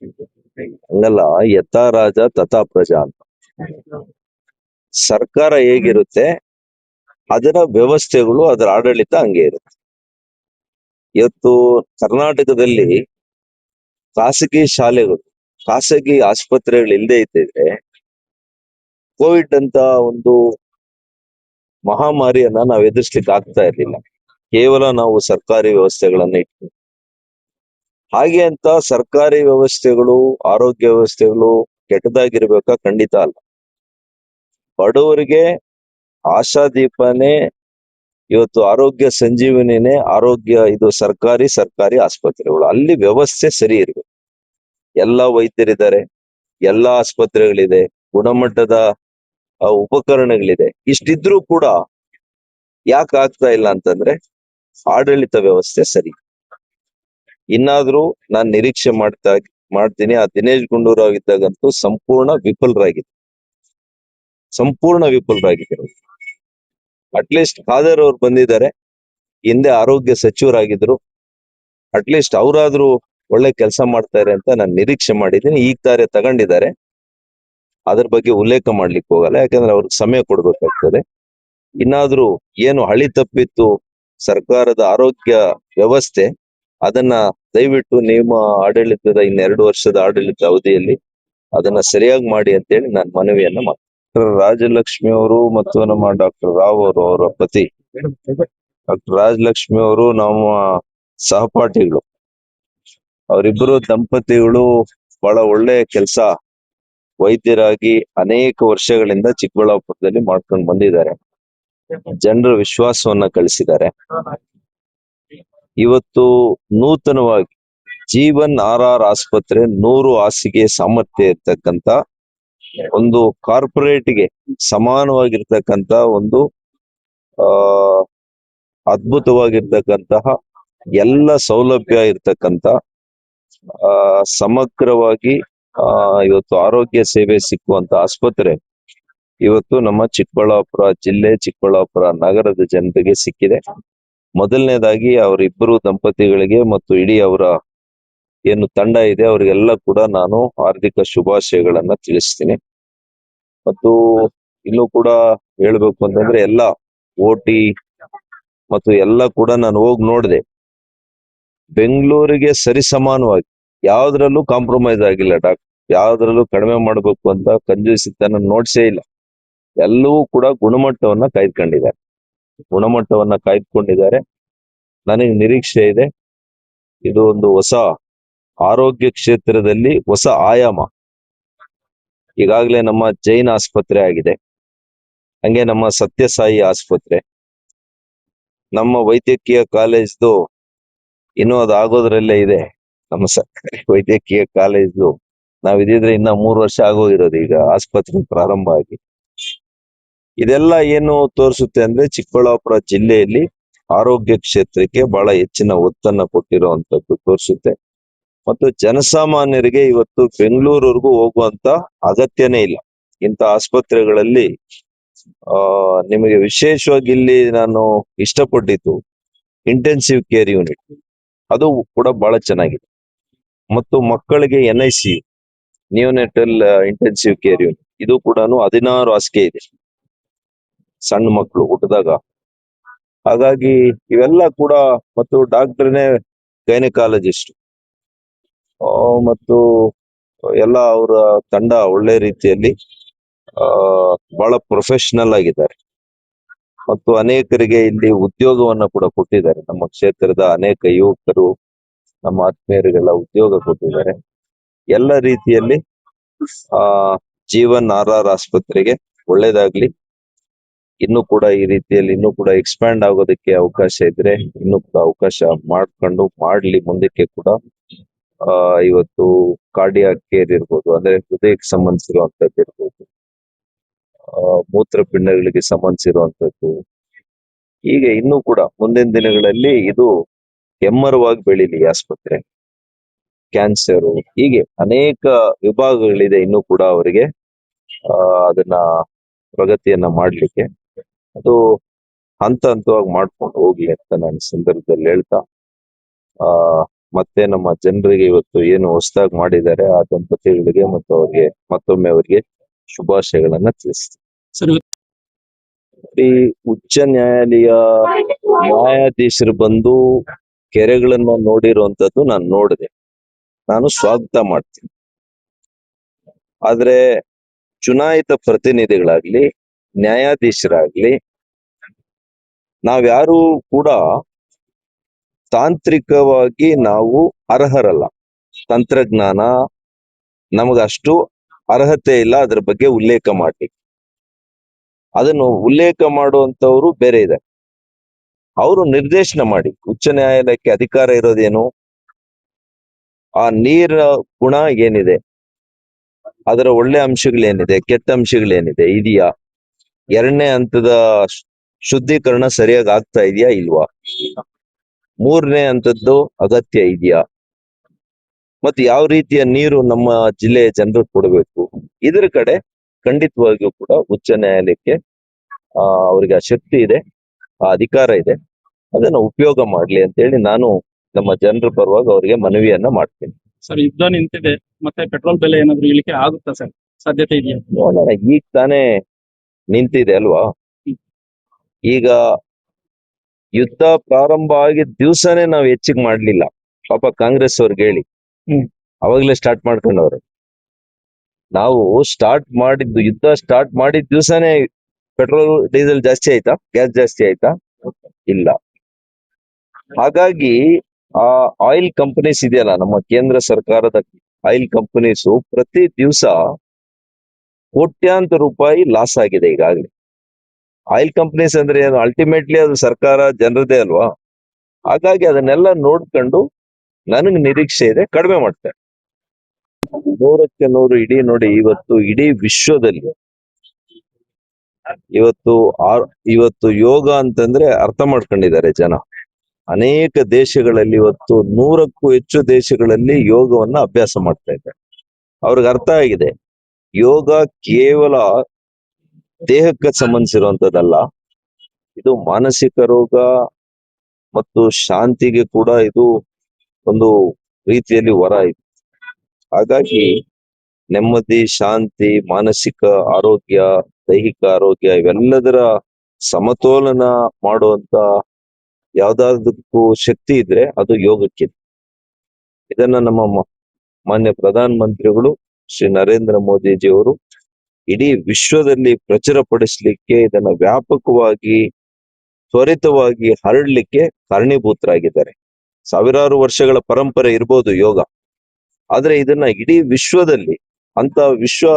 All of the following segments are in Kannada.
ಹಂಗಲ್ಲ, ಯಥಾ ರಾಜ ತಥಾ ಪ್ರಜಾ ಅಂತ. ಸರ್ಕಾರ ಹೇಗಿರುತ್ತೆ ಅದರ ವ್ಯವಸ್ಥೆಗಳು, ಅದರ ಆಡಳಿತ ಹಂಗೆ ಇರುತ್ತೆ. ಇವತ್ತು ಕರ್ನಾಟಕದಲ್ಲಿ ಖಾಸಗಿ ಶಾಲೆಗಳು, ಖಾಸಗಿ ಆಸ್ಪತ್ರೆಗಳು ಇಲ್ಲದೆ ಇದ್ದಿದ್ರೆ ಕೋವಿಡ್ ಅಂತ ಒಂದು ಮಹಾಮಾರಿಯನ್ನ ನಾವು ಎದುರಿಸ್ಲಿಕ್ಕೆ ಆಗ್ತಾ ಇರ್ಲಿಲ್ಲ. ಕೇವಲ ನಾವು ಸರ್ಕಾರಿ ವ್ಯವಸ್ಥೆಗಳನ್ನ ಇಟ್ಟು. ಹಾಗೆ ಅಂತ ಸರ್ಕಾರಿ ವ್ಯವಸ್ಥೆಗಳು, ಆರೋಗ್ಯ ವ್ಯವಸ್ಥೆಗಳು ಕೆಟ್ಟದಾಗಿರ್ಬೇಕಾ? ಖಂಡಿತ ಅಲ್ಲ. ಬಡವರಿಗೆ ಆಶಾದೀಪನೇ ಇವತ್ತು ಆರೋಗ್ಯ ಸಂಜೀವನಿನೇ ಇದು ಸರ್ಕಾರಿ ಆಸ್ಪತ್ರೆಗಳು. ಅಲ್ಲಿ ವ್ಯವಸ್ಥೆ ಸರಿ ಇರ್ಬೇಕು. ಎಲ್ಲ ವೈದ್ಯರಿದ್ದಾರೆ, ಎಲ್ಲ ಆಸ್ಪತ್ರೆಗಳಿದೆ, ಗುಣಮಟ್ಟದ ಉಪಕರಣಗಳಿದೆ. ಇಷ್ಟಿದ್ರೂ ಕೂಡ ಯಾಕೆ ಆಗ್ತಾ ಇಲ್ಲ ಅಂತಂದ್ರೆ ಆಡಳಿತ ವ್ಯವಸ್ಥೆ ಸರಿ. ಇನ್ನಾದ್ರೂ ನಾನ್ ನಿರೀಕ್ಷೆ ಮಾಡ್ತೀನಿ. ಆ ದಿನೇಶ್ ಗುಂಡೂರಾವ್ ಇದ್ದಾಗಂತೂ ಸಂಪೂರ್ಣ ವಿಫಲರಾಗಿದ್ದರು. ಅಟ್ಲೀಸ್ಟ್ ಖಾದರ್ ಅವ್ರು ಬಂದಿದ್ದಾರೆ, ಹಿಂದೆ ಆರೋಗ್ಯ ಸಚಿವರಾಗಿದ್ರು. ಅಟ್ಲೀಸ್ಟ್ ಅವರಾದ್ರೂ ಒಳ್ಳೆ ಕೆಲಸ ಮಾಡ್ತಾರೆ ಅಂತ ನಾನು ನಿರೀಕ್ಷೆ ಮಾಡಿದ್ದೀನಿ. ಈಗ ತಗೊಂಡಿದ್ದಾರೆ, ಅದ್ರ ಬಗ್ಗೆ ಉಲ್ಲೇಖ ಮಾಡ್ಲಿಕ್ಕೆ ಹೋಗಲ್ಲ, ಯಾಕಂದ್ರೆ ಅವ್ರಿಗೆ ಸಮಯ ಕೊಡ್ಬೇಕಾಗ್ತದೆ. ಇನ್ನಾದ್ರೂ ಏನು ಹಳಿ ತಪ್ಪಿತ್ತು ಸರ್ಕಾರದ ಆರೋಗ್ಯ ವ್ಯವಸ್ಥೆ, ಅದನ್ನ ದಯವಿಟ್ಟು ನಿಮ್ಮ ಆಡಳಿತದ 2 ವರ್ಷದ ಆಡಳಿತ ಅವಧಿಯಲ್ಲಿ ಅದನ್ನ ಸರಿಯಾಗಿ ಮಾಡಿ ಅಂತೇಳಿ ನಾನು ಮನವಿಯನ್ನ ಮಾಡ್ತೀನಿ. ರಾಜಲಕ್ಷ್ಮಿ ಅವರು ಮತ್ತು ನಮ್ಮ ಡಾಕ್ಟರ್ ರಾವ್ ಅವರ ಪತಿ ಡಾಕ್ಟರ್ ರಾಜಲಕ್ಷ್ಮಿ ಅವರು ನಮ್ಮ ಸಹಪಾಠಿಗಳು. ಅವರಿಬ್ಬರು ದಂಪತಿಗಳು ಬಹಳ ಒಳ್ಳೆ ಕೆಲಸ ವೈದ್ಯರಾಗಿ ಅನೇಕ ವರ್ಷಗಳಿಂದ ಚಿಕ್ಕಬಳ್ಳಾಪುರದಲ್ಲಿ ಮಾಡ್ಕೊಂಡು ಬಂದಿದ್ದಾರೆ. ಜನರ ವಿಶ್ವಾಸವನ್ನ ಗಳಿಸಿದ್ದಾರೆ. ಇವತ್ತು ನೂತನವಾಗಿ ಜೀವನ್ RR ಆಸ್ಪತ್ರೆ 100 ಹಾಸಿಗೆ ಸಾಮರ್ಥ್ಯ ಇರ್ತಕ್ಕಂತ ಒಂದು ಕಾರ್ಪೊರೇಟ್ಗೆ ಸಮಾನವಾಗಿರ್ತಕ್ಕಂತ ಒಂದು ಅದ್ಭುತವಾಗಿರ್ತಕ್ಕಂತಹ ಎಲ್ಲ ಸೌಲಭ್ಯ ಇರ್ತಕ್ಕಂತ ಸಮಗ್ರವಾಗಿ ಇವತ್ತು ಆರೋಗ್ಯ ಸೇವೆ ಸಿಕ್ಕುವಂತ ಆಸ್ಪತ್ರೆ ಇವತ್ತು ನಮ್ಮ ಚಿಕ್ಕಬಳ್ಳಾಪುರ ಜಿಲ್ಲೆ, ಚಿಕ್ಕಬಳ್ಳಾಪುರ ನಗರದ ಜನತೆಗೆ ಸಿಕ್ಕಿದೆ. ಮೊದಲನೇದಾಗಿ ಅವರಿಬ್ಬರು ದಂಪತಿಗಳಿಗೆ ಮತ್ತು ಇಡೀ ಅವರ ಏನು ತಂಡ ಇದೆ ಅವರಿಗೆಲ್ಲ ಕೂಡ ನಾನು ಹಾರ್ದಿಕ ಶುಭಾಶಯಗಳನ್ನ ತಿಳಿಸ್ತೀನಿ. ಮತ್ತು ಇನ್ನು ಕೂಡ ಹೇಳ್ಬೇಕು ಅಂತಂದ್ರೆ ಎಲ್ಲ OT ಮತ್ತು ಎಲ್ಲ ಕೂಡ ನಾನು ಹೋಗಿ ನೋಡಿದೆ. ಬೆಂಗಳೂರಿಗೆ ಸರಿಸಮಾನವಾಗಿ ಯಾವ್ದ್ರಲ್ಲೂ ಕಾಂಪ್ರಮೈಸ್ ಆಗಿಲ್ಲ ಡಾಕ್ಟರ್. ಯಾವ್ದ್ರಲ್ಲೂ ಕಡಿಮೆ ಮಾಡ್ಬೇಕು ಅಂತ ಕಂಜೂಸಿತನ ನೋಡ್ಸೇ ಇಲ್ಲ. ಎಲ್ಲವೂ ಕೂಡ ಗುಣಮಟ್ಟವನ್ನ ಕಾಯ್ದುಕೊಂಡಿದ್ದಾರೆ. ನನಗೆ ನಿರೀಕ್ಷೆ ಇದೆ, ಇದು ಒಂದು ಹೊಸ ಆರೋಗ್ಯ ಕ್ಷೇತ್ರದಲ್ಲಿ ಹೊಸ ಆಯಾಮ. ಈಗಾಗಲೇ ನಮ್ಮ ಜೈನ್ ಆಸ್ಪತ್ರೆ ಆಗಿದೆ, ಹಂಗೆ ನಮ್ಮ ಸತ್ಯಸಾಯಿ ಆಸ್ಪತ್ರೆ, ನಮ್ಮ ವೈದ್ಯಕೀಯ ಕಾಲೇಜ್ದು ಇನ್ನೂ ಅದು ಆಗೋದ್ರಲ್ಲೇ ಇದೆ. ನಮ್ಮ ಸರ್ಕಾರಿ ವೈದ್ಯಕೀಯ ಕಾಲೇಜ್ದು ನಾವಿದ್ರೆ ಇನ್ನ 3 ವರ್ಷ ಆಗೋಗಿರೋದು ಈಗ ಆಸ್ಪತ್ರೆ ಪ್ರಾರಂಭ ಆಗಿ. ಇದೆಲ್ಲ ಏನು ತೋರಿಸುತ್ತೆ ಅಂದ್ರೆ ಚಿಕ್ಕಬಳ್ಳಾಪುರ ಜಿಲ್ಲೆಯಲ್ಲಿ ಆರೋಗ್ಯ ಕ್ಷೇತ್ರಕ್ಕೆ ಬಹಳ ಹೆಚ್ಚಿನ ಒತ್ತನ್ನ ಕೊಟ್ಟಿರುವಂತದ್ದು ತೋರಿಸುತ್ತೆ. ಮತ್ತು ಜನಸಾಮಾನ್ಯರಿಗೆ ಇವತ್ತು ಬೆಂಗಳೂರಿವರೆಗೂ ಹೋಗುವಂತ ಅಗತ್ಯನೇ ಇಲ್ಲ. ಇಂಥ ಆಸ್ಪತ್ರೆಗಳಲ್ಲಿ ನಿಮಗೆ ವಿಶೇಷವಾಗಿ ಇಲ್ಲಿ ನಾನು ಇಷ್ಟಪಟ್ಟಿದ್ದು ಇಂಟೆನ್ಸಿವ್ ಕೇರ್ ಯೂನಿಟ್, ಅದು ಕೂಡ ಬಹಳ ಚೆನ್ನಾಗಿದೆ. ಮತ್ತು ಮಕ್ಕಳಿಗೆ NICU, neonatal intensive care unit, ಇದು ಕೂಡ 16 ಹಾಸಿಗೆ ಇದೆ ಸಣ್ಣ ಮಕ್ಕಳು ಹುಟ್ಟಿದಾಗ. ಹಾಗಾಗಿ ಇವೆಲ್ಲ ಕೂಡ, ಮತ್ತು ಡಾಕ್ಟರ್ನೇ ಗೈನಕಾಲಜಿಸ್ಟ್ ಮತ್ತು ಎಲ್ಲ ಅವರ ತಂಡ ಒಳ್ಳೆ ರೀತಿಯಲ್ಲಿ ಬಹಳ ಪ್ರೊಫೆಷನಲ್ ಆಗಿದ್ದಾರೆ. ಮತ್ತು ಅನೇಕರಿಗೆ ಇಲ್ಲಿ ಉದ್ಯೋಗವನ್ನ ಕೂಡ ಕೊಟ್ಟಿದ್ದಾರೆ. ನಮ್ಮ ಕ್ಷೇತ್ರದ ಅನೇಕ ಯುವಕರು, ನಮ್ಮ ಆತ್ಮೀಯರಿಗೆಲ್ಲ ಉದ್ಯೋಗ ಕೊಟ್ಟಿದ್ದಾರೆ. ಎಲ್ಲ ರೀತಿಯಲ್ಲಿ ಜೀವನ್ RR ಆಸ್ಪತ್ರೆಗೆ ಒಳ್ಳೇದಾಗ್ಲಿ. ಇನ್ನು ಕೂಡ ಈ ರೀತಿಯಲ್ಲಿ ಇನ್ನೂ ಕೂಡ ಎಕ್ಸ್ಪ್ಯಾಂಡ್ ಆಗೋದಕ್ಕೆ ಅವಕಾಶ ಇದ್ರೆ ಇನ್ನೂ ಕೂಡ ಅವಕಾಶ ಮಾಡ್ಲಿ. ಮುಂದಕ್ಕೆ ಕೂಡ ಇವತ್ತು ಕಾರ್ಡಿಯಾಕ್ ಕೇರ್ ಇರ್ಬೋದು, ಅಂದ್ರೆ ಹೃದಯಕ್ಕೆ ಸಂಬಂಧಿಸಿರುವಂತದ್ದು ಇರ್ಬೋದು, ಮೂತ್ರಪಿಂಡಗಳಿಗೆ ಸಂಬಂಧಿಸಿರುವಂತದ್ದು, ಹೀಗೆ ಇನ್ನೂ ಕೂಡ ಮುಂದಿನ ದಿನಗಳಲ್ಲಿ ಇದು ಹೆಮ್ಮರವಾಗಿ ಬೆಳೀಲಿ ಆಸ್ಪತ್ರೆ. ಕ್ಯಾನ್ಸರ್, ಹೀಗೆ ಅನೇಕ ವಿಭಾಗಗಳಿದೆ ಇನ್ನೂ ಕೂಡ ಅವರಿಗೆ ಅದನ್ನ ಪ್ರಗತಿಯನ್ನ ಮಾಡ್ಲಿಕ್ಕೆ. ಅದು ಹಂತವಾಗಿ ಮಾಡ್ಕೊಂಡು ಹೋಗ್ಲಿ ಅಂತ ನಾನು ಸಂದರ್ಭದಲ್ಲಿ ಹೇಳ್ತಾ ಮತ್ತೆ ನಮ್ಮ ಜನರಿಗೆ ಇವತ್ತು ಏನು ಹೊಸದಾಗಿ ಮಾಡಿದ್ದಾರೆ ಆ ದಂಪತಿಗಳಿಗೆ ಮತ್ತು ಅವ್ರಿಗೆ ಮತ್ತೊಮ್ಮೆ ಅವರಿಗೆ ಶುಭಾಶಯಗಳನ್ನ ತಿಳಿಸ್ತೀನಿ. ಸರ್ ಈ ಉಚ್ಚ ನ್ಯಾಯಾಲಯ ನ್ಯಾಯಾಧೀಶರು ಬಂದು ಕೆರೆಗಳನ್ನ ನೋಡಿರುವಂತದ್ದು ನಾನು ನೋಡಿದೆ, ನಾನು ಸ್ವಾಗತ ಮಾಡ್ತೀನಿ. ಆದ್ರೆ ಚುನಾಯಿತ ಪ್ರತಿನಿಧಿಗಳಾಗ್ಲಿ ನ್ಯಾಯಾಧೀಶರಾಗ್ಲಿ ನಾವ್ಯಾರೂ ಕೂಡ ತಾಂತ್ರಿಕವಾಗಿ ನಾವು ಅರ್ಹರಲ್ಲ. ತಂತ್ರಜ್ಞಾನ ನಮಗಷ್ಟು ಅರ್ಹತೆ ಇಲ್ಲ ಅದ್ರ ಬಗ್ಗೆ ಉಲ್ಲೇಖ ಮಾಡ್ಲಿಕ್ಕೆ. ಅದನ್ನು ಉಲ್ಲೇಖ ಮಾಡುವಂತವ್ರು ಬೇರೆ ಇದೆ. ಅವರು ನಿರ್ದೇಶನ ಮಾಡಿ. ಉಚ್ಚ ನ್ಯಾಯಾಲಯಕ್ಕೆ ಅಧಿಕಾರ ಇರೋದೇನು? ಆ ನೀರಿನ ಗುಣ ಏನಿದೆ, ಅದರ ಒಳ್ಳೆ ಅಂಶಗಳೇನಿದೆ, ಕೆಟ್ಟ ಅಂಶಗಳೇನಿದೆ ಇದೆಯಾ, ಎರಡನೇ ಹಂತದ ಶುದ್ಧೀಕರಣ ಸರಿಯಾಗಿ ಆಗ್ತಾ ಇದೆಯಾ ಇಲ್ವಾ, ಮೂರನೇ ಹಂತದ್ದು ಅಗತ್ಯ ಇದೆಯಾ, ಮತ್ತೆ ಯಾವ ರೀತಿಯ ನೀರು ನಮ್ಮ ಜಿಲ್ಲೆಯ ಜನರಿಗೆ ಕೊಡಬೇಕು, ಇದರ ಕಡೆ ಖಂಡಿತವಾಗಿಯೂ ಕೂಡ ಉಚ್ಚ ನ್ಯಾಯಾಲಯಕ್ಕೆ ಅವರಿಗೆ ಆ ಶಕ್ತಿ ಇದೆ, ಆ ಅಧಿಕಾರ ಇದೆ, ಅದನ್ನ ಉಪಯೋಗ ಮಾಡ್ಲಿ ಅಂತ ಹೇಳಿ ನಾನು ನಮ್ಮ ಜನರ ಪರವಾಗಿ ಅವರಿಗೆ ಮನವಿಯನ್ನ ಮಾಡ್ತೀನಿ. ಸರ್ ಯುದ್ಧ ನಿಂತಿದೆ, ಮತ್ತೆ ಪೆಟ್ರೋಲ್ ಬೆಲೆ ಏನಾದ್ರು ಇಳಿಕೆ ಆಗುತ್ತಾ ಸರ್? ಸಾಧ್ಯತೆ ಇದೆಯಾ? ನೋಡೋಣ, ಈಗ ತಾನೇ ನಿಂತಿದೆ ಅಲ್ವಾ. ಈಗ ಯುದ್ಧ ಪ್ರಾರಂಭ ಆಗಿದ ದಿವ್ಸನೇ ನಾವು ಹೆಚ್ಚಿಗೆ ಮಾಡ್ಲಿಲ್ಲ. ಪಾಪ ಕಾಂಗ್ರೆಸ್ ಅವ್ರಿಗೆ ಹೇಳಿ ಅವಾಗ್ಲೇ ಸ್ಟಾರ್ಟ್ ಮಾಡ್ಕೊಂಡವ್ರೆ. ನಾವು ಯುದ್ಧ ಸ್ಟಾರ್ಟ್ ಮಾಡಿದ ದಿವ್ಸನೇ ಪೆಟ್ರೋಲ್ ಡೀಸೆಲ್ ಜಾಸ್ತಿ ಆಯ್ತಾ, ಗ್ಯಾಸ್ ಜಾಸ್ತಿ ಆಯ್ತಾ? ಇಲ್ಲ. ಹಾಗಾಗಿ ಆ ಆಯಿಲ್ ಕಂಪನೀಸ್ ಇದೆಯಲ್ಲ, ನಮ್ಮ ಕೇಂದ್ರ ಸರ್ಕಾರದ ಆಯಿಲ್ ಕಂಪನೀಸು ಪ್ರತಿ ದಿವಸ ಕೋಟ್ಯಾಂತರ ರೂಪಾಯಿ ಲಾಸ್ ಆಗಿದೆ ಈಗಾಗಲೇ. ಆಯಿಲ್ ಕಂಪನೀಸ್ ಅಂದ್ರೆ ಏನು? ಅಲ್ಟಿಮೇಟ್ಲಿ ಅದು ಸರ್ಕಾರ ಜನರದೇ ಅಲ್ವಾ. ಹಾಗಾಗಿ ಅದನ್ನೆಲ್ಲ ನೋಡ್ಕೊಂಡು ನನಗೆ ನಿರೀಕ್ಷೆ ಇದೆ ಕಡಿಮೆ ಮಾಡ್ತಾರೆ. 100ಕ್ಕೆ 100 ಇಡೀ ನೋಡಿ, ಇವತ್ತು ಇಡೀ ವಿಶ್ವದಲ್ಲಿ ಇವತ್ತು ಯೋಗ ಅಂತಂದ್ರೆ ಅರ್ಥ ಮಾಡ್ಕೊಂಡಿದ್ದಾರೆ ಜನ. ಅನೇಕ ದೇಶಗಳಲ್ಲಿ ಇವತ್ತು 100ಕ್ಕೂ ಹೆಚ್ಚು ದೇಶಗಳಲ್ಲಿ ಯೋಗವನ್ನ ಅಭ್ಯಾಸ ಮಾಡ್ತಾ ಇದ್ದಾರೆ. ಅವ್ರಿಗೆ ಅರ್ಥ ಆಗಿದೆ, ಯೋಗ ಕೇವಲ ದೇಹಕ್ಕೆ ಸಂಬಂಧಿಸಿರುವಂತದ್ದಲ್ಲ, ಇದು ಮಾನಸಿಕ ರೋಗ ಮತ್ತು ಶಾಂತಿಗೆ ಕೂಡ ಇದು ಒಂದು ರೀತಿಯಲ್ಲಿ ವರ ಇದೆ. ಹಾಗಾಗಿ ನೆಮ್ಮದಿ, ಶಾಂತಿ, ಮಾನಸಿಕ ಆರೋಗ್ಯ, ದೈಹಿಕ ಆರೋಗ್ಯ ಇವೆಲ್ಲದರ ಸಮತೋಲನ ಮಾಡುವಂತ ಯಾವ್ದಾದಕ್ಕೂ ಶಕ್ತಿ ಇದ್ರೆ ಅದು ಯೋಗಕ್ಕೆ. ಇದನ್ನ ನಮ್ಮ ಮಾನ್ಯ ಪ್ರಧಾನ ಮಂತ್ರಿಗಳು ಶ್ರೀ ನರೇಂದ್ರ ಮೋದಿಜಿಯವರು ಇಡೀ ವಿಶ್ವದಲ್ಲಿ ಪ್ರಚುರಪಡಿಸ್ಲಿಕ್ಕೆ, ಇದನ್ನ ವ್ಯಾಪಕವಾಗಿ ತ್ವರಿತವಾಗಿ ಹರಡ್ಲಿಕ್ಕೆ ಕಾರಣೀಭೂತರಾಗಿದ್ದಾರೆ. ಸಾವಿರಾರು ವರ್ಷಗಳ ಪರಂಪರೆ ಇರ್ಬೋದು ಯೋಗ, ಆದ್ರೆ ಇದನ್ನ ಇಡೀ ವಿಶ್ವದಲ್ಲಿ ಅಂತ ವಿಶ್ವ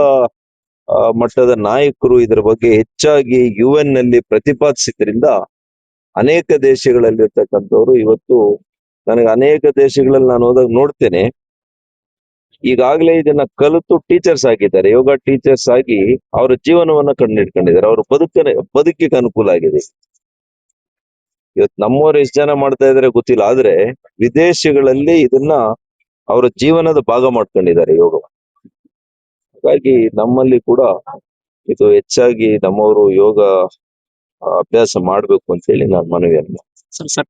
ಮಟ್ಟದ ನಾಯಕರು ಇದರ ಬಗ್ಗೆ ಹೆಚ್ಚಾಗಿ UN ನಲ್ಲಿ ಪ್ರತಿಪಾದಿಸಿದ್ರಿಂದ ಅನೇಕ ದೇಶಗಳಲ್ಲಿರ್ತಕ್ಕಂಥವ್ರು ಇವತ್ತು, ನನಗೆ ಅನೇಕ ದೇಶಗಳಲ್ಲಿ ನಾನು ಹೋದಾಗ ನೋಡ್ತೇನೆ, ಈಗಾಗಲೇ ಇದನ್ನ ಕಲಿತು ಟೀಚರ್ಸ್ ಆಗಿದ್ದಾರೆ, ಯೋಗ ಟೀಚರ್ಸ್ ಆಗಿ ಅವರ ಜೀವನವನ್ನ ಕಂಡುಹಿಡ್ಕೊಂಡಿದ್ದಾರೆ, ಅವ್ರ ಬದುಕಿಗೆ ಅನುಕೂಲ ಆಗಿದೆ. ಇವತ್ತು ನಮ್ಮವ್ರು ಎಷ್ಟು ಜನ ಮಾಡ್ತಾ ಇದಾರೆ ಗೊತ್ತಿಲ್ಲ, ಆದ್ರೆ ವಿದೇಶಗಳಲ್ಲಿ ಇದನ್ನ ಅವರ ಜೀವನದ ಭಾಗ ಮಾಡ್ಕೊಂಡಿದ್ದಾರೆ ಯೋಗ. ಹಾಗಾಗಿ ನಮ್ಮಲ್ಲಿ ಕೂಡ ಇದು ಹೆಚ್ಚಾಗಿ ನಮ್ಮವರು ಯೋಗ ಅಭ್ಯಾಸ ಮಾಡ್ಬೇಕು ಅಂತ ಹೇಳಿ ನಾನು ಮನವಿಯನ್ನು. ಸರ್